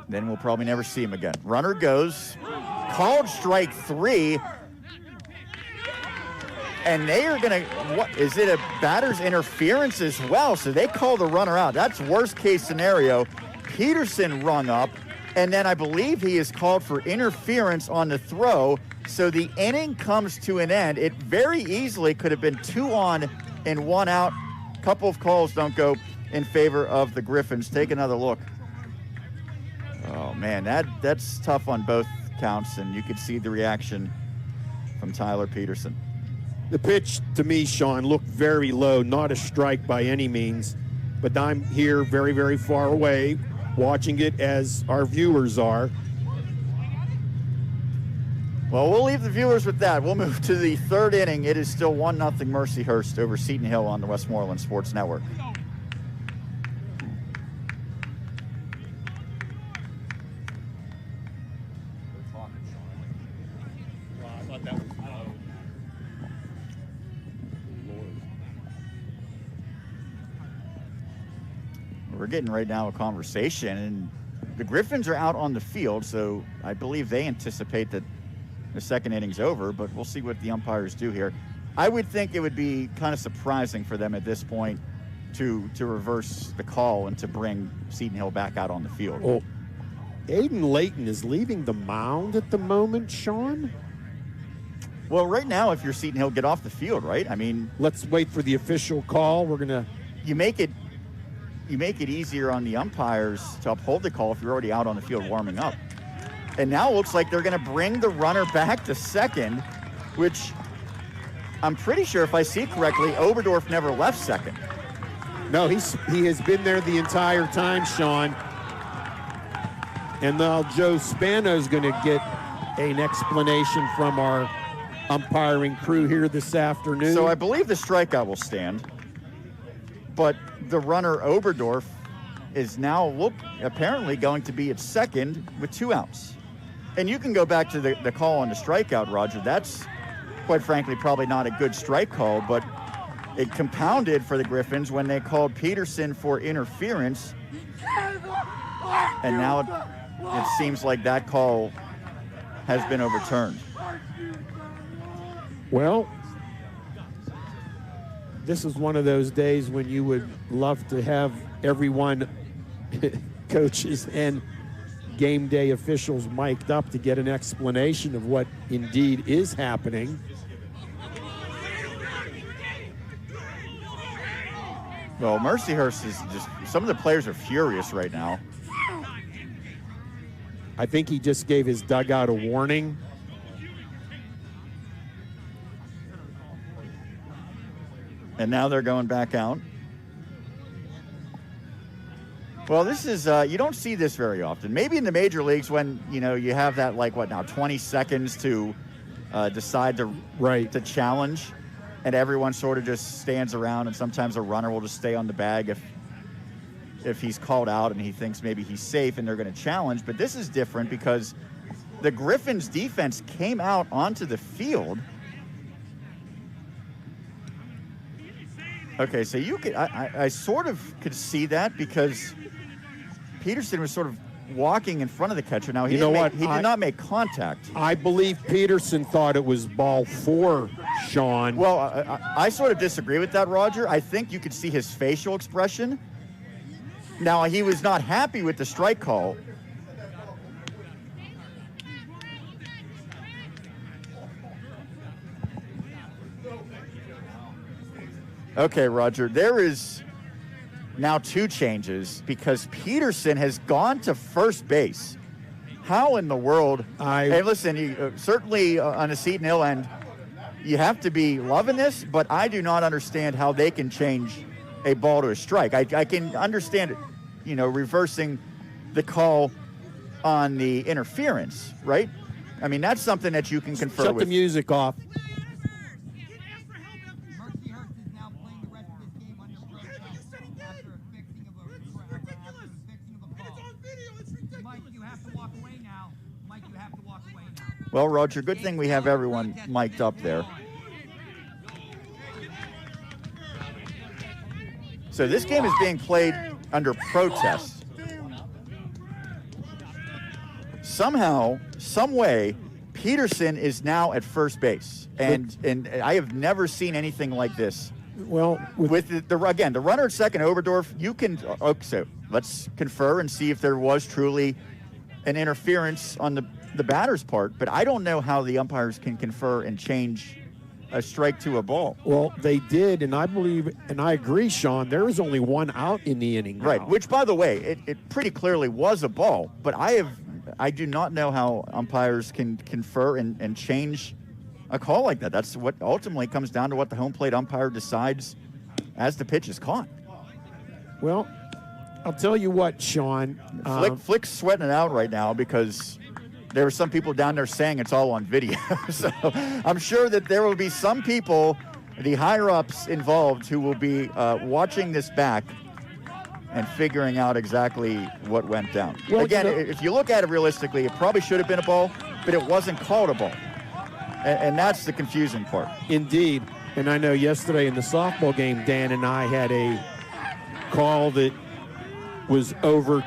Then we'll probably never see him again. Runner goes, called strike 3. And they are going to, what, is it a batter's interference as well? So they call the runner out. That's worst case scenario. Peterson rung up, and then I believe he is called for interference on the throw. So the inning comes to an end. It very easily could have been 2 on and 1 out. Couple of calls don't go in favor of the Griffins. Take another look. Oh, man, that's tough on both counts, and you could see the reaction from Tyler Peterson. The pitch, to me, Sean, looked very low, not a strike by any means, but I'm here very, very far away watching it as our viewers are. Well, we'll leave the viewers with that. We'll move to the 3rd inning. It is still 1-0 Mercyhurst over Seton Hill on the Westmoreland Sports Network. We're getting right now a conversation, and the Griffins are out on the field, so I believe they anticipate that the 2nd inning's over, but we'll see what the umpires do here. I would think it would be kind of surprising for them at this point to reverse the call and to bring Seton Hill back out on the field. Oh, Aiden Layton is leaving the mound at the moment, Sean? Well, right now, if you're Seton Hill, get off the field, right? I mean, let's wait for the official call. We're going to... You make it easier on the umpires to uphold the call if you're already out on the field warming up. And now it looks like they're going to bring the runner back to second, which I'm pretty sure, if I see correctly, Oberdorf never left second. No, he has been there the entire time, Sean. And now Joe Spano's going to get an explanation from our umpiring crew here this afternoon. So I believe the strikeout will stand, but the runner Oberdorf is now apparently going to be at second with 2 outs. And you can go back to the call on the strikeout, Roger. That's, quite frankly, probably not a good strike call, but it compounded for the Griffins when they called Peterson for interference. And now it seems like that call has been overturned. Well, this is one of those days when you would love to have everyone, coaches and game day officials, mic'd up to get an explanation of what indeed is happening. Well, Mercyhurst is just, some of the players are furious right now. I think he just gave his dugout a warning. And now they're going back out. Well, this is, you don't see this very often. Maybe in the major leagues when, you have that, 20 seconds to decide to challenge, and everyone sort of just stands around, and sometimes a runner will just stay on the bag if he's called out and he thinks maybe he's safe and they're going to challenge. But this is different because the Griffins defense came out onto the field. Okay, so I sort of could see that because Peterson was sort of walking in front of the catcher. Now, he did not make contact. I believe Peterson thought it was ball 4, Sean. Well, I sort of disagree with that, Roger. I think you could see his facial expression. Now, he was not happy with the strike call. Okay, Roger, there is now 2 changes because Peterson has gone to first base. How in the world? Hey, listen, you, certainly on the Seton Hill end, you have to be loving this, but I do not understand how they can change a ball to a strike. I can understand it, reversing the call on the interference, right? I mean, that's something that you can confer with. Shut the music off. Well, Roger, good thing we have everyone mic'd up there. So this game is being played under protest. somehow, some way, Peterson is now at first base, and I have never seen anything like this. Well, With the runner at second, Oberdorf, you can. Okay, so let's confer and see if there was truly an interference on the batter's part. But I don't know how the umpires can confer and change a strike to a ball. well, they did, and I believe, and I agree, Sean, there was only one out in the inning. Right, now. which, by the way, it pretty clearly was a ball. But I do not know how umpires can confer and change a call like that. That's what ultimately comes down to what the home plate umpire decides as the pitch is caught. Well, I'll tell you what, Sean. Flick's sweating it out right now because there are some people down there saying it's all on video. So I'm sure that there will be some people, the higher-ups involved, who will be watching this back and figuring out exactly what went down. Well, Again, if you look at it realistically, it probably should have been a ball, but it wasn't called a ball. And that's the confusing part. Indeed. And I know yesterday in the softball game, Dan and I had a call that was over